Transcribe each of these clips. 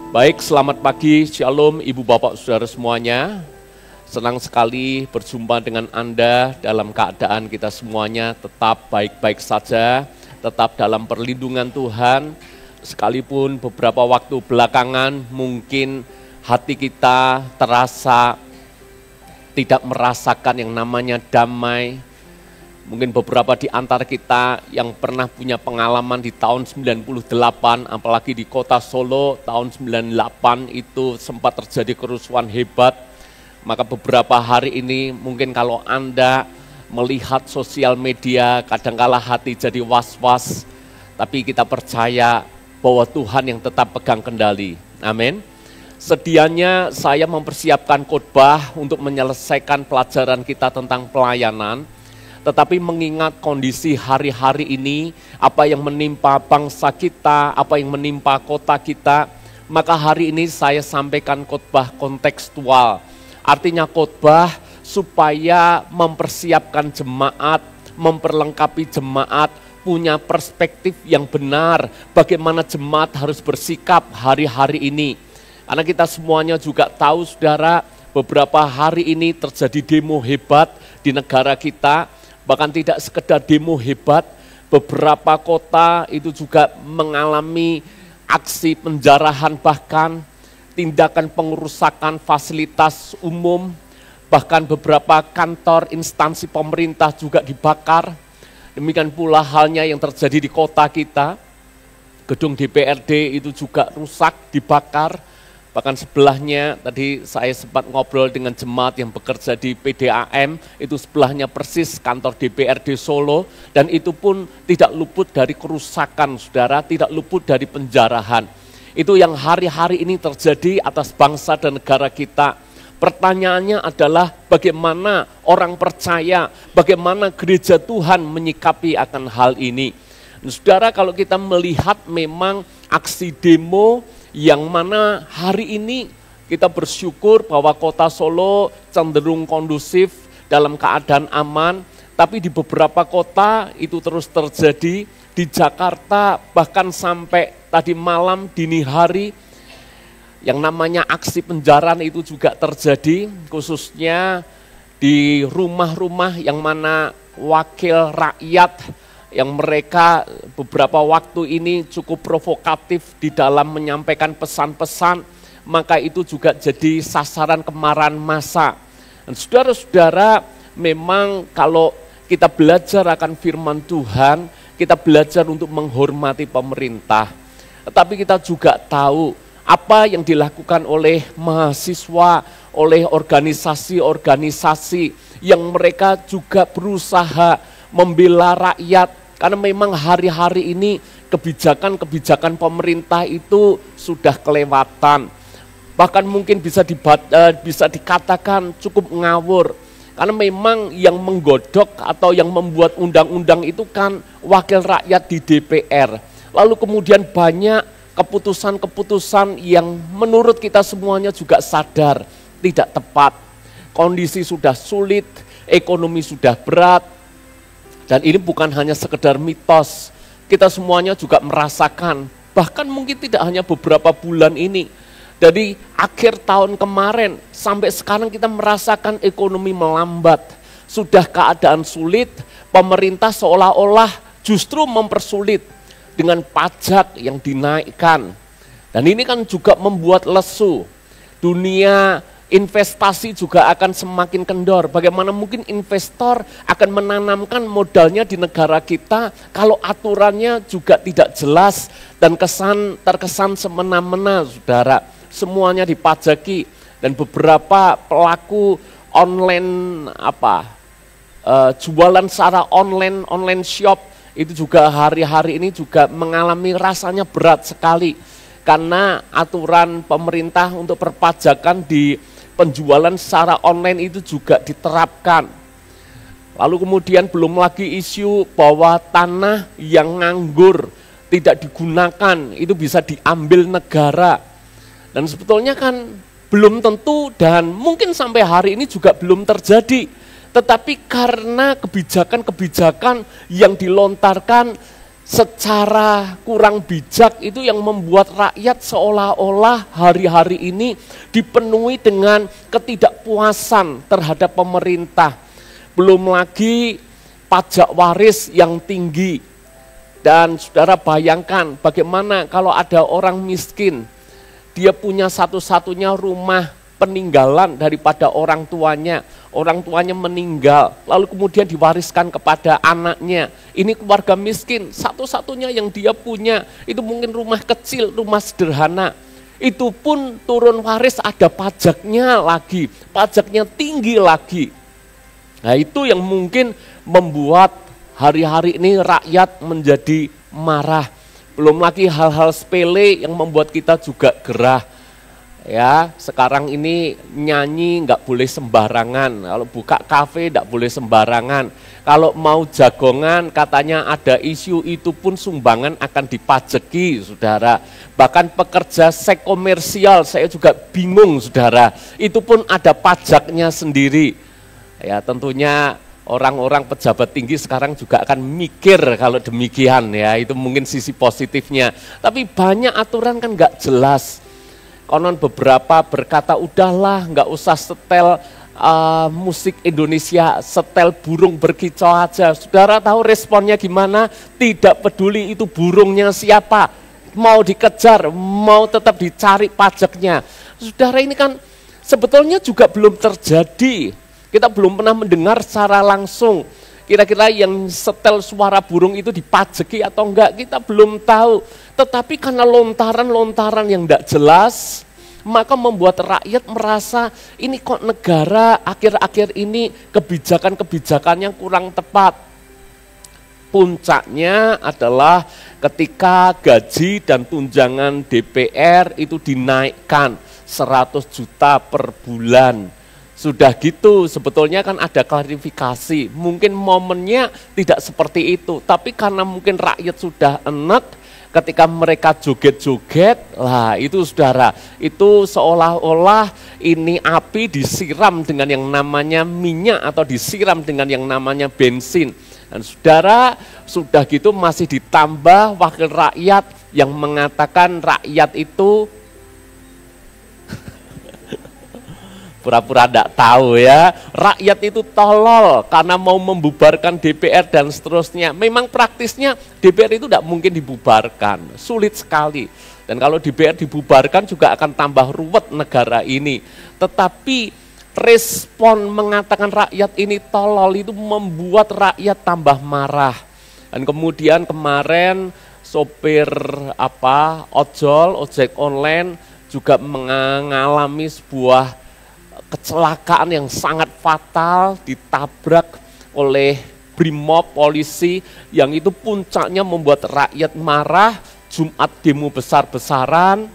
Baik, selamat pagi, shalom ibu bapak saudara semuanya. Senang sekali berjumpa dengan Anda dalam keadaan kita semuanya tetap baik-baik saja, tetap dalam perlindungan Tuhan. Sekalipun beberapa waktu belakangan mungkin hati kita terasa tidak merasakan yang namanya damai. Mungkin beberapa di antara kita yang pernah punya pengalaman di tahun 98, apalagi di kota Solo tahun 98 itu sempat terjadi kerusuhan hebat. Maka beberapa hari ini mungkin kalau Anda melihat sosial media, kadangkala hati jadi was-was. Tapi kita percaya bahwa Tuhan yang tetap pegang kendali. Amin. Sedianya saya mempersiapkan khotbah untuk menyelesaikan pelajaran kita tentang pelayanan. Tetapi mengingat kondisi hari-hari ini, apa yang menimpa bangsa kita, apa yang menimpa kota kita, maka hari ini saya sampaikan khotbah kontekstual. Artinya khotbah supaya mempersiapkan jemaat, memperlengkapi jemaat, punya perspektif yang benar, bagaimana jemaat harus bersikap hari-hari ini. Karena kita semuanya juga tahu saudara, beberapa hari ini terjadi demo hebat di negara kita. Bahkan tidak sekedar demo hebat, beberapa kota itu juga mengalami aksi penjarahan, bahkan tindakan pengerusakan fasilitas umum, bahkan beberapa kantor instansi pemerintah juga dibakar. Demikian pula halnya yang terjadi di kota kita, gedung DPRD itu juga rusak, dibakar. Bahkan sebelahnya, tadi saya sempat ngobrol dengan jemaat yang bekerja di PDAM, itu sebelahnya persis kantor DPRD Solo, dan itu pun tidak luput dari kerusakan, saudara, tidak luput dari penjarahan. Itu yang hari-hari ini terjadi atas bangsa dan negara kita. Pertanyaannya adalah bagaimana orang percaya, bagaimana gereja Tuhan menyikapi akan hal ini. Dan saudara, kalau kita melihat memang aksi demo, yang mana hari ini kita bersyukur bahwa kota Solo cenderung kondusif dalam keadaan aman, tapi di beberapa kota itu terus terjadi. Di Jakarta bahkan sampai tadi malam dini hari yang namanya aksi penjarahan itu juga terjadi, khususnya di rumah-rumah yang mana wakil rakyat yang mereka beberapa waktu ini cukup provokatif di dalam menyampaikan pesan-pesan, maka itu juga jadi sasaran kemarahan massa. Dan saudara-saudara, memang kalau kita belajar akan firman Tuhan, kita belajar untuk menghormati pemerintah. Tetapi kita juga tahu apa yang dilakukan oleh mahasiswa, oleh organisasi-organisasi yang mereka juga berusaha membela rakyat, karena memang hari-hari ini kebijakan-kebijakan pemerintah itu sudah kelewatan. Bahkan mungkin bisa dikatakan cukup ngawur. Karena memang yang menggodok atau yang membuat undang-undang itu kan wakil rakyat di DPR. Lalu kemudian banyak keputusan-keputusan yang menurut kita semuanya juga sadar tidak tepat. Kondisi sudah sulit, ekonomi sudah berat. Dan ini bukan hanya sekedar mitos, kita semuanya juga merasakan, bahkan mungkin tidak hanya beberapa bulan ini. Dari akhir tahun kemarin sampai sekarang kita merasakan ekonomi melambat. Sudah keadaan sulit, pemerintah seolah-olah justru mempersulit dengan pajak yang dinaikkan. Dan ini kan juga membuat lesu. Dunia investasi juga akan semakin kendor. Bagaimana mungkin investor akan menanamkan modalnya di negara kita kalau aturannya juga tidak jelas dan terkesan semena-mena, saudara. Semuanya dipajaki dan beberapa pelaku online jualan secara online shop itu juga hari-hari ini juga mengalami rasanya berat sekali karena aturan pemerintah untuk perpajakan di penjualan secara online itu juga diterapkan. Lalu kemudian belum lagi isu bahwa tanah yang nganggur tidak digunakan itu bisa diambil negara. Dan sebetulnya kan belum tentu dan mungkin sampai hari ini juga belum terjadi. Tetapi karena kebijakan-kebijakan yang dilontarkan secara kurang bijak itu yang membuat rakyat seolah-olah hari-hari ini dipenuhi dengan ketidakpuasan terhadap pemerintah. Belum lagi pajak waris yang tinggi. Dan saudara bayangkan bagaimana kalau ada orang miskin, dia punya satu-satunya rumah peninggalan daripada orang tuanya meninggal, lalu kemudian diwariskan kepada anaknya. Ini keluarga miskin, satu-satunya yang dia punya itu mungkin rumah kecil, rumah sederhana. Itu pun turun waris ada pajaknya lagi, pajaknya tinggi lagi. Nah itu yang mungkin membuat hari-hari ini rakyat menjadi marah. Belum lagi hal-hal sepele yang membuat kita juga gerah. Ya, sekarang ini nyanyi nggak boleh sembarangan, kalau buka kafe nggak boleh sembarangan, kalau mau jagongan katanya ada isu itu pun sumbangan akan dipajeki, saudara. Bahkan pekerja seks komersial saya juga bingung, saudara, itu pun ada pajaknya sendiri. Ya tentunya orang-orang pejabat tinggi sekarang juga akan mikir kalau demikian ya, itu mungkin sisi positifnya. Tapi banyak aturan kan nggak jelas. Konon beberapa berkata udahlah nggak usah setel musik Indonesia, setel burung berkicau aja. Saudara tahu responnya gimana? Tidak peduli itu burungnya siapa, mau dikejar, mau tetap dicari pajaknya. Saudara ini kan sebetulnya juga belum terjadi. Kita belum pernah mendengar secara langsung. Kira-kira yang setel suara burung itu dipajeki atau enggak, kita belum tahu. Tetapi karena lontaran-lontaran yang enggak jelas, maka membuat rakyat merasa ini kok negara akhir-akhir ini kebijakan-kebijakannya kurang tepat. Puncaknya adalah ketika gaji dan tunjangan DPR itu dinaikkan 100 juta per bulan. Sudah gitu sebetulnya kan ada klarifikasi, mungkin momennya tidak seperti itu, tapi karena mungkin rakyat sudah enek ketika mereka joget-joget, lah itu saudara, itu seolah-olah ini api disiram dengan yang namanya minyak atau disiram dengan yang namanya bensin. Dan saudara sudah gitu masih ditambah wakil rakyat yang mengatakan rakyat itu pura-pura tidak tahu ya, rakyat itu tolol karena mau membubarkan DPR dan seterusnya. Memang praktisnya DPR itu tidak mungkin dibubarkan, sulit sekali. Dan kalau DPR dibubarkan juga akan tambah ruwet negara ini. Tetapi respon mengatakan rakyat ini tolol itu membuat rakyat tambah marah. Dan kemudian kemarin sopir ojek online juga mengalami sebuah kecelakaan yang sangat fatal, ditabrak oleh brimob polisi yang itu puncaknya membuat rakyat marah. Jumat demo besar-besaran,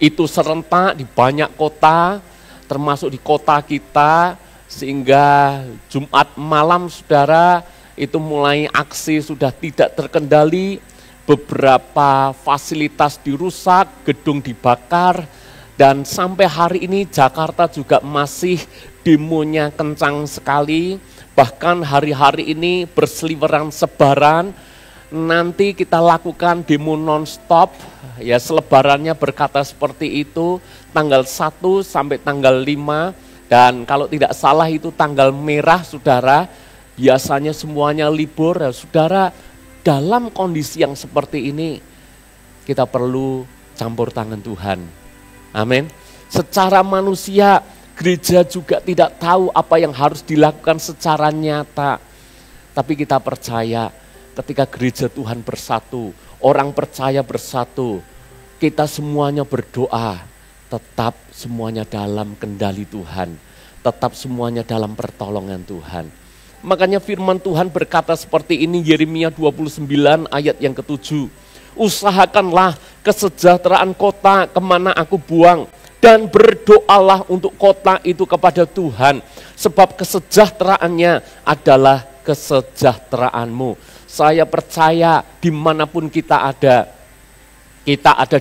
itu serentak di banyak kota, termasuk di kota kita, sehingga Jumat malam saudara itu mulai aksi sudah tidak terkendali, beberapa fasilitas dirusak, gedung dibakar. Dan sampai hari ini Jakarta juga masih demonya kencang sekali. Bahkan hari-hari ini berseliweran sebaran. Nanti kita lakukan demo non-stop. Ya selebarannya berkata seperti itu. Tanggal 1 sampai tanggal 5. Dan kalau tidak salah itu tanggal merah saudara. Biasanya semuanya libur. Ya, saudara dalam kondisi yang seperti ini kita perlu campur tangan Tuhan. Amin. Secara manusia, gereja juga tidak tahu apa yang harus dilakukan secara nyata. Tapi kita percaya ketika gereja Tuhan bersatu, orang percaya bersatu, kita semuanya berdoa, tetap semuanya dalam kendali Tuhan, tetap semuanya dalam pertolongan Tuhan. Makanya firman Tuhan berkata seperti ini, Yeremia 29 ayat yang ke-7. Usahakanlah kesejahteraan kota kemana aku buang, dan berdoalah untuk kota itu kepada Tuhan, sebab kesejahteraannya adalah kesejahteraanmu. Saya percaya dimanapun kita ada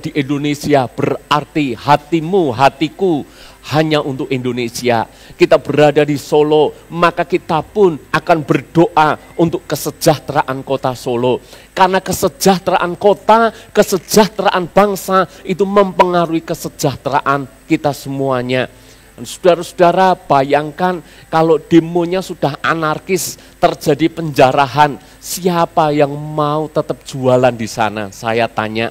di Indonesia, berarti hatimu, hatiku hanya untuk Indonesia. Kita berada di Solo, maka kita pun akan berdoa untuk kesejahteraan kota Solo. Karena kesejahteraan kota, kesejahteraan bangsa itu mempengaruhi kesejahteraan kita semuanya. Saudara-saudara, bayangkan kalau demonya sudah anarkis, terjadi penjarahan, siapa yang mau tetap jualan di sana? Saya tanya,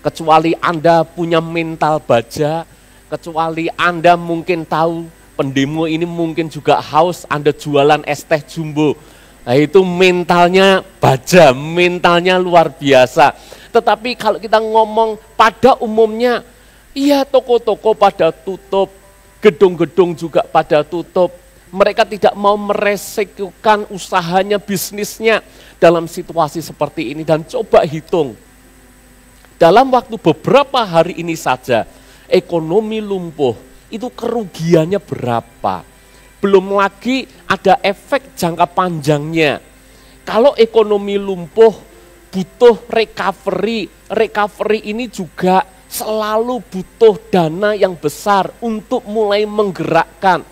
kecuali Anda punya mental baja, kecuali Anda mungkin tahu pendemo ini mungkin juga haus, Anda jualan es teh jumbo. Nah itu mentalnya baja, mentalnya luar biasa. Tetapi kalau kita ngomong pada umumnya, iya toko-toko pada tutup, gedung-gedung juga pada tutup. Mereka tidak mau meresekukan usahanya, bisnisnya dalam situasi seperti ini. Dan coba hitung, dalam waktu beberapa hari ini saja, ekonomi lumpuh, itu kerugiannya berapa? Belum lagi ada efek jangka panjangnya. Kalau ekonomi lumpuh, butuh recovery. Recovery ini juga selalu butuh dana yang besar untuk mulai menggerakkan.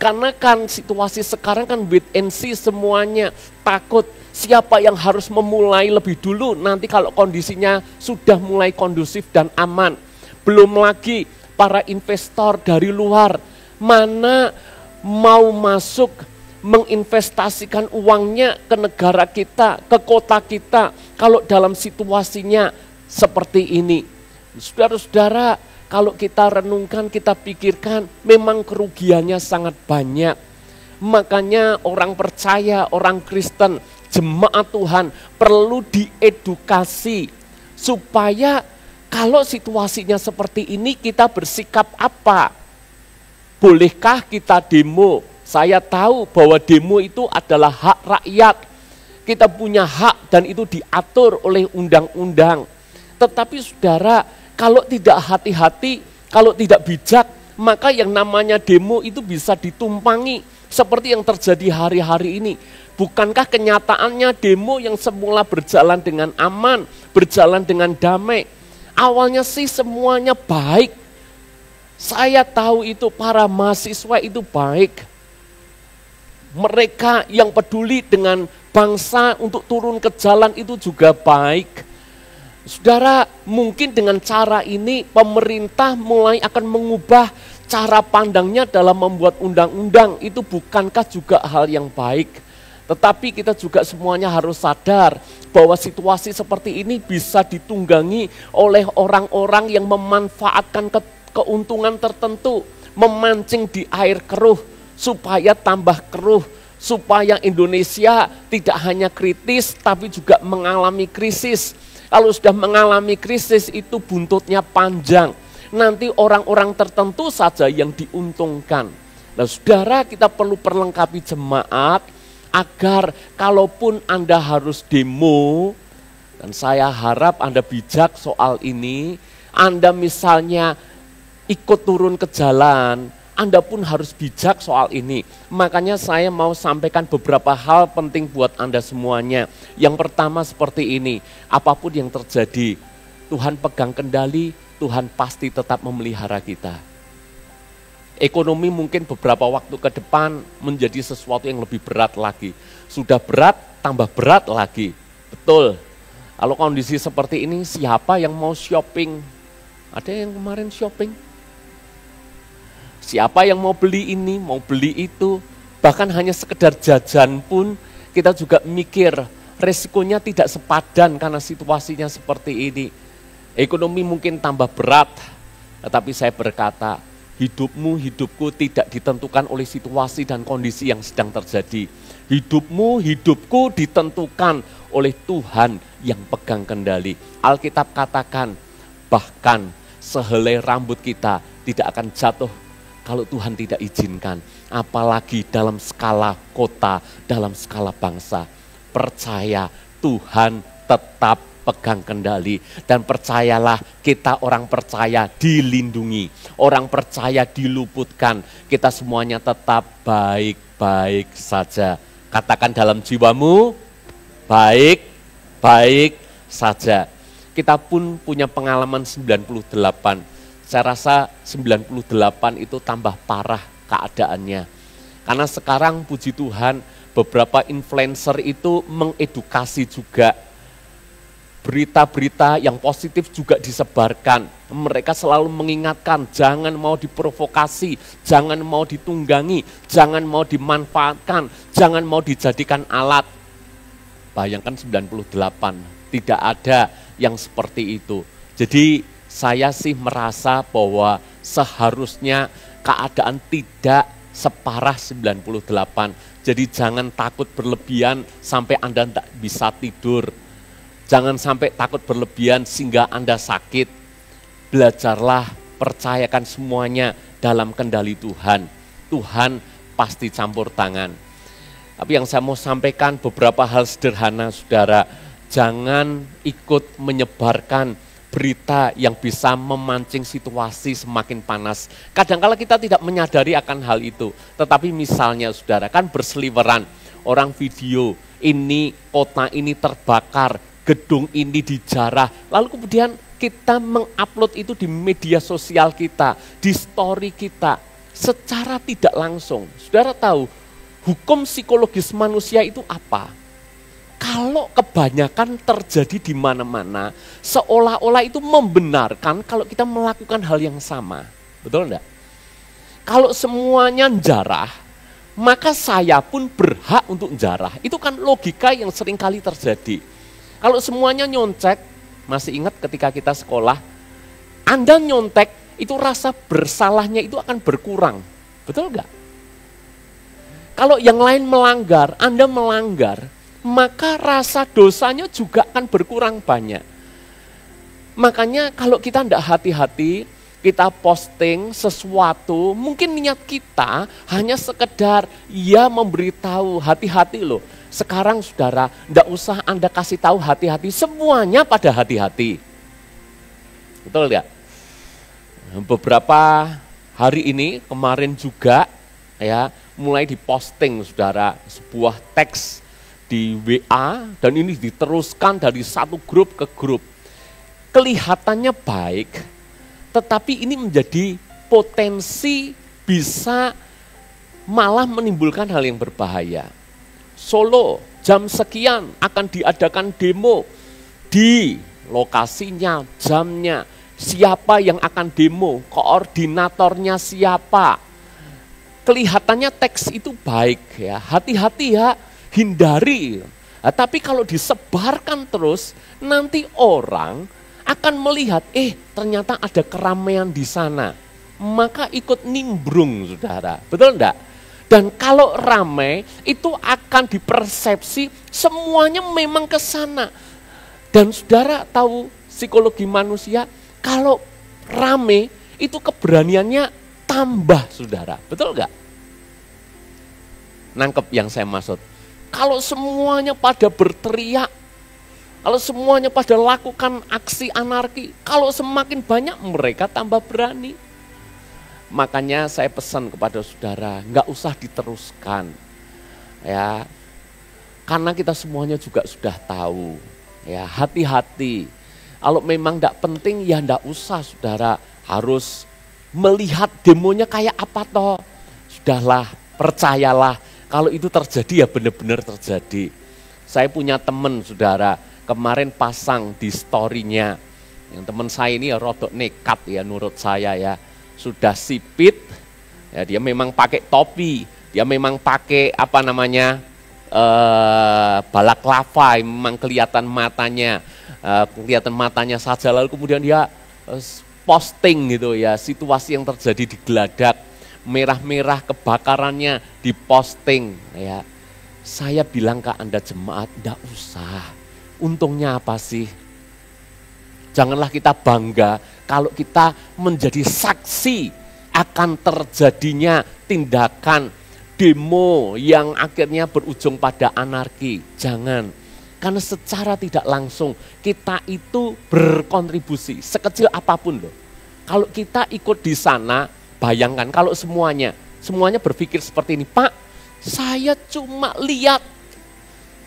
Karena kan situasi sekarang kan wait and see semuanya, takut siapa yang harus memulai lebih dulu nanti kalau kondisinya sudah mulai kondusif dan aman. Belum lagi para investor dari luar, mana mau masuk menginvestasikan uangnya ke negara kita, ke kota kita, kalau dalam situasinya seperti ini. Saudara-saudara, kalau kita renungkan, kita pikirkan, memang kerugiannya sangat banyak. Makanya orang percaya, orang Kristen, jemaat Tuhan perlu diedukasi supaya kalau situasinya seperti ini kita bersikap apa? Bolehkah kita demo? Saya tahu bahwa demo itu adalah hak rakyat. Kita punya hak dan itu diatur oleh undang-undang. Tetapi saudara, kalau tidak hati-hati, kalau tidak bijak, maka yang namanya demo itu bisa ditumpangi seperti yang terjadi hari-hari ini. Bukankah kenyataannya demo yang semula berjalan dengan aman, berjalan dengan damai, awalnya sih semuanya baik. Saya tahu itu para mahasiswa itu baik. Mereka yang peduli dengan bangsa untuk turun ke jalan itu juga baik. Saudara, mungkin dengan cara ini pemerintah mulai akan mengubah cara pandangnya dalam membuat undang-undang. Itu bukankah juga hal yang baik? Tetapi kita juga semuanya harus sadar bahwa situasi seperti ini bisa ditunggangi oleh orang-orang yang memanfaatkan keuntungan tertentu, memancing di air keruh supaya tambah keruh, supaya Indonesia tidak hanya kritis tapi juga mengalami krisis. Kalau sudah mengalami krisis itu buntutnya panjang. Nanti orang-orang tertentu saja yang diuntungkan. Nah saudara, kita perlu perlengkapi jemaat agar kalaupun Anda harus demo, dan saya harap Anda bijak soal ini, Anda misalnya ikut turun ke jalan, Anda pun harus bijak soal ini. Makanya saya mau sampaikan beberapa hal penting buat Anda semuanya. Yang pertama seperti ini, apapun yang terjadi, Tuhan pegang kendali, Tuhan pasti tetap memelihara kita. Ekonomi mungkin beberapa waktu ke depan menjadi sesuatu yang lebih berat lagi. Sudah berat, tambah berat lagi. Betul. Kalau kondisi seperti ini, siapa yang mau shopping? Ada yang kemarin shopping? Siapa yang mau beli ini, mau beli itu, bahkan hanya sekedar jajan pun kita juga mikir resikonya tidak sepadan karena situasinya seperti ini. Ekonomi mungkin tambah berat, tetapi saya berkata, hidupmu, hidupku tidak ditentukan oleh situasi dan kondisi yang sedang terjadi. Hidupmu, hidupku ditentukan oleh Tuhan yang pegang kendali. Alkitab katakan, bahkan sehelai rambut kita tidak akan jatuh kalau Tuhan tidak izinkan, apalagi dalam skala kota, dalam skala bangsa. Percaya Tuhan tetap pegang kendali. Dan percayalah, kita orang percaya dilindungi, orang percaya diluputkan. Kita semuanya tetap baik-baik saja. Katakan dalam jiwamu, baik-baik saja. Kita pun punya pengalaman 98. saya rasa 98 itu tambah parah keadaannya. Karena sekarang puji Tuhan beberapa influencer itu mengedukasi juga. Berita-berita yang positif juga disebarkan. Mereka selalu mengingatkan, jangan mau diprovokasi, jangan mau ditunggangi, jangan mau dimanfaatkan, jangan mau dijadikan alat. Bayangkan 98, tidak ada yang seperti itu. Jadi saya sih merasa bahwa seharusnya keadaan tidak separah 98. Jadi jangan takut berlebihan sampai Anda tidak bisa tidur. Jangan sampai takut berlebihan sehingga Anda sakit. Belajarlah, percayakan semuanya dalam kendali Tuhan. Tuhan pasti campur tangan. Tapi yang saya mau sampaikan beberapa hal sederhana, saudara. Jangan ikut menyebarkan berita yang bisa memancing situasi semakin panas. Kadang-kala kita tidak menyadari akan hal itu. Tetapi misalnya saudara, kan berseliweran. Orang video, ini kota ini terbakar, gedung ini dijarah. Lalu kemudian kita mengupload itu di media sosial kita, di story kita. Secara tidak langsung. Saudara tahu, hukum psikologis manusia itu apa? Kalau kebanyakan terjadi di mana-mana, seolah-olah itu membenarkan kalau kita melakukan hal yang sama. Betul enggak? Kalau semuanya jarah, maka saya pun berhak untuk jarah. Itu kan logika yang seringkali terjadi. Kalau semuanya nyontek, masih ingat ketika kita sekolah, Anda nyontek, itu rasa bersalahnya itu akan berkurang. Betul enggak? Kalau yang lain melanggar, Anda melanggar, maka rasa dosanya juga akan berkurang banyak. Makanya kalau kita tidak hati-hati, kita posting sesuatu, mungkin niat kita hanya sekedar ya memberitahu, hati-hati loh. Sekarang saudara, tidak usah Anda kasih tahu hati-hati, semuanya pada hati-hati. Betul enggak? Beberapa hari ini, kemarin juga ya mulai diposting saudara sebuah teks di WA dan ini diteruskan dari satu grup ke grup. Kelihatannya baik, tetapi ini menjadi potensi bisa malah menimbulkan hal yang berbahaya. Solo jam sekian akan diadakan demo, di lokasinya, jamnya, siapa yang akan demo, koordinatornya siapa. Kelihatannya teks itu baik ya, hati-hati ya, hindari. Nah, tapi kalau disebarkan terus, nanti orang akan melihat, ternyata ada keramaian di sana. Maka ikut nimbrung saudara, betul enggak? Dan kalau ramai, itu akan dipersepsi semuanya memang ke sana. Dan saudara tahu psikologi manusia, kalau ramai itu keberaniannya tambah saudara, betul enggak? Nangkep yang saya maksud. Kalau semuanya pada berteriak, kalau semuanya pada lakukan aksi anarki, kalau semakin banyak mereka tambah berani. Makanya saya pesan kepada saudara, enggak usah diteruskan. Ya. Karena kita semuanya juga sudah tahu. Ya, hati-hati. Kalau memang enggak penting ya enggak usah saudara harus melihat demonya kayak apa toh. Sudahlah, percayalah. Kalau itu terjadi ya benar-benar terjadi. Saya punya teman saudara, kemarin pasang di story-nya. Yang teman saya ini ya rodok nekat ya menurut saya ya. Sudah sipit, ya dia memang pakai topi, dia memang pakai balaklava, memang kelihatan matanya saja. Lalu kemudian dia posting gitu ya, situasi yang terjadi di Geladak, merah-merah kebakarannya diposting ya. Saya bilang ke Anda jemaat, enggak usah. Untungnya apa sih? Janganlah kita bangga kalau kita menjadi saksi akan terjadinya tindakan demo yang akhirnya berujung pada anarki. Jangan, karena secara tidak langsung kita itu berkontribusi sekecil apapun loh. Kalau kita ikut di sana, bayangkan kalau semuanya berpikir seperti ini, Pak, saya cuma lihat,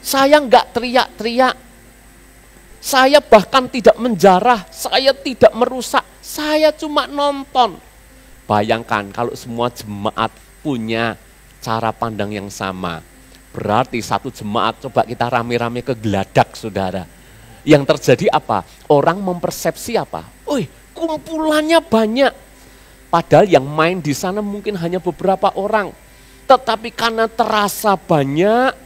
saya enggak teriak-teriak. Saya bahkan tidak menjarah, saya tidak merusak, Saya cuma nonton. Bayangkan kalau semua jemaat punya cara pandang yang sama. Berarti satu jemaat, coba kita rame-rame ke Geladak, saudara. Yang terjadi apa? Orang mempersepsi apa? Kumpulannya banyak. Padahal yang main di sana mungkin hanya beberapa orang. Tetapi karena terasa banyak,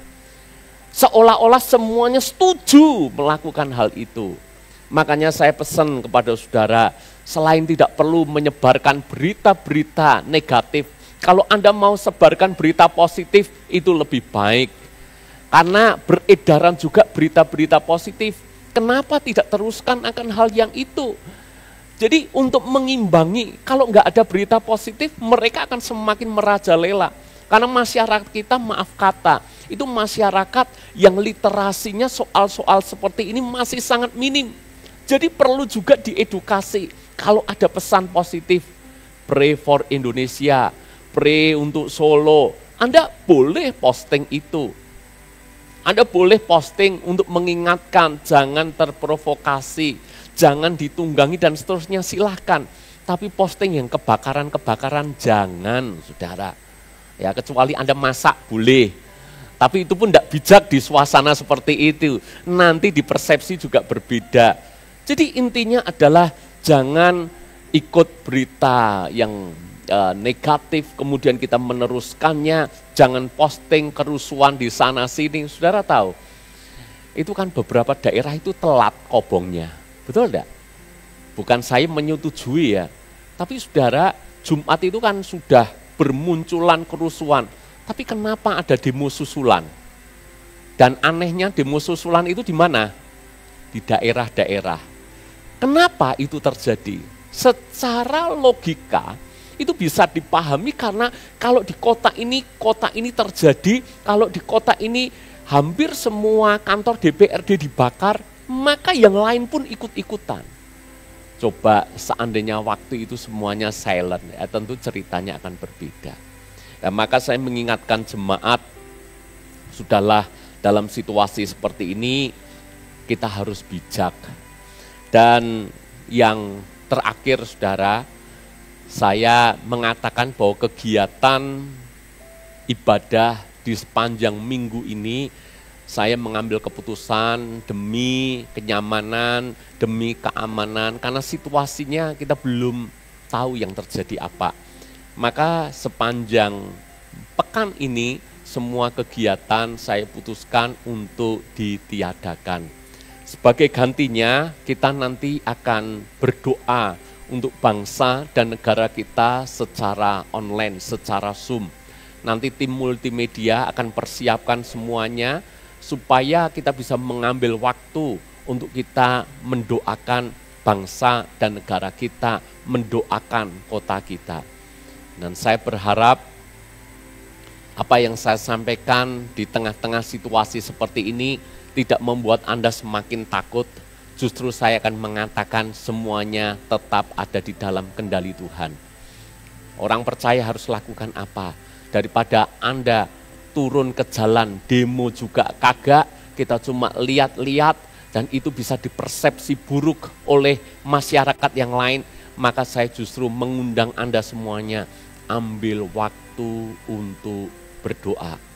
seolah-olah semuanya setuju melakukan hal itu. Makanya saya pesan kepada saudara, selain tidak perlu menyebarkan berita-berita negatif, kalau Anda mau sebarkan berita positif, itu lebih baik. Karena beredaran juga berita-berita positif. Kenapa tidak teruskan akan hal yang itu? Jadi untuk mengimbangi, kalau nggak ada berita positif, mereka akan semakin merajalela. Karena masyarakat kita, maaf kata, itu masyarakat yang literasinya soal-soal seperti ini masih sangat minim. Jadi perlu juga diedukasi. Kalau ada pesan positif, pray for Indonesia, pray untuk Solo, Anda boleh posting itu. Anda boleh posting untuk mengingatkan, jangan terprovokasi, jangan ditunggangi dan seterusnya, silahkan. Tapi posting yang kebakaran-kebakaran jangan, saudara. Ya, kecuali Anda masak boleh. Tapi itu pun tidak bijak di suasana seperti itu. Nanti di persepsi juga berbeda. Jadi intinya adalah jangan ikut berita yang negatif, kemudian kita meneruskannya, jangan posting kerusuhan di sana sini. Saudara tahu, itu kan beberapa daerah itu telat kobongnya, betul enggak? Bukan saya menyetujui ya, tapi saudara, Jumat itu kan sudah bermunculan kerusuhan, tapi kenapa ada demo susulan? Dan anehnya demo susulan itu di mana? Di daerah-daerah. Kenapa itu terjadi? Secara logika, itu bisa dipahami karena kalau di kota ini terjadi, kalau di kota ini hampir semua kantor DPRD dibakar, maka yang lain pun ikut-ikutan. Coba seandainya waktu itu semuanya silent, ya tentu ceritanya akan berbeda. Nah, maka saya mengingatkan jemaat, sudahlah dalam situasi seperti ini kita harus bijak. Dan yang terakhir saudara, saya mengatakan bahwa kegiatan ibadah di sepanjang minggu ini, saya mengambil keputusan demi kenyamanan, demi keamanan, karena situasinya kita belum tahu yang terjadi apa. Maka sepanjang pekan ini, semua kegiatan saya putuskan untuk ditiadakan. Sebagai gantinya, kita nanti akan berdoa untuk bangsa dan negara kita secara online, secara Zoom. Nanti tim multimedia akan persiapkan semuanya supaya kita bisa mengambil waktu untuk kita mendoakan bangsa dan negara kita, mendoakan kota kita. Dan saya berharap apa yang saya sampaikan di tengah-tengah situasi seperti ini tidak membuat Anda semakin takut. Justru saya akan mengatakan semuanya tetap ada di dalam kendali Tuhan. Orang percaya harus lakukan apa? Daripada Anda turun ke jalan, demo juga kagak, kita cuma lihat-lihat dan itu bisa dipersepsi buruk oleh masyarakat yang lain, maka saya justru mengundang Anda semuanya, ambil waktu untuk berdoa.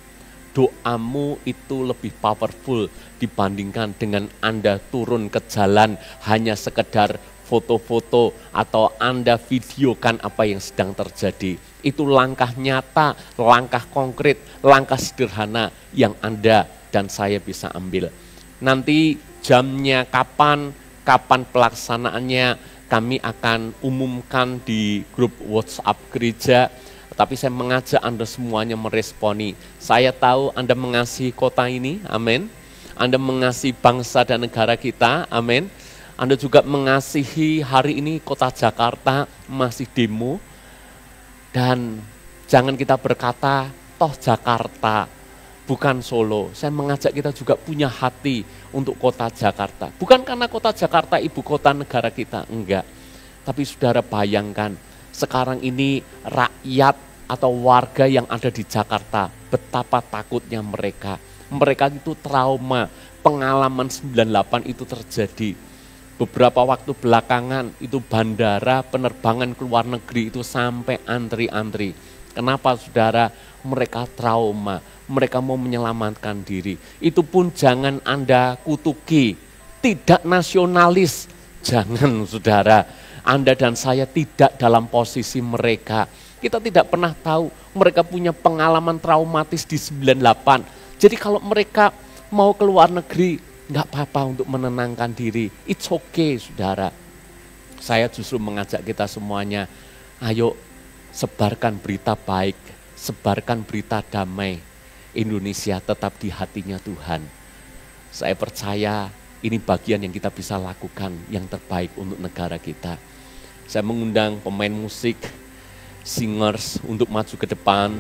Doamu itu lebih powerful dibandingkan dengan Anda turun ke jalan hanya sekedar foto-foto atau Anda videokan apa yang sedang terjadi. Itu langkah nyata, langkah konkret, langkah sederhana yang Anda dan saya bisa ambil. Nanti jamnya kapan pelaksanaannya kami akan umumkan di grup WhatsApp gereja. Tapi saya mengajak Anda semuanya meresponi. Saya tahu Anda mengasihi kota ini, amin. Anda mengasihi bangsa dan negara kita, amin. Anda juga mengasihi hari ini kota Jakarta masih demo. Dan jangan kita berkata, toh Jakarta, bukan Solo. Saya mengajak kita juga punya hati untuk kota Jakarta. Bukan karena kota Jakarta ibu kota negara kita, enggak. Tapi saudara bayangkan, sekarang ini rakyat atau warga yang ada di Jakarta, betapa takutnya mereka. Mereka itu trauma, pengalaman 98 itu terjadi. Beberapa waktu belakangan itu bandara penerbangan ke luar negeri itu sampai antri-antri. Kenapa saudara? Mereka trauma, mereka mau menyelamatkan diri. Itu pun jangan Anda kutuki, tidak nasionalis. Jangan saudara, Anda dan saya tidak dalam posisi mereka. Kita tidak pernah tahu mereka punya pengalaman traumatis di 98. Jadi kalau mereka mau ke luar negeri, enggak apa-apa untuk menenangkan diri. It's okay saudara. Saya justru mengajak kita semuanya, ayo sebarkan berita baik, sebarkan berita damai. Indonesia tetap di hatinya Tuhan. Saya percaya ini bagian yang kita bisa lakukan yang terbaik untuk negara kita. Saya mengundang pemain musik, singers untuk maju ke depan.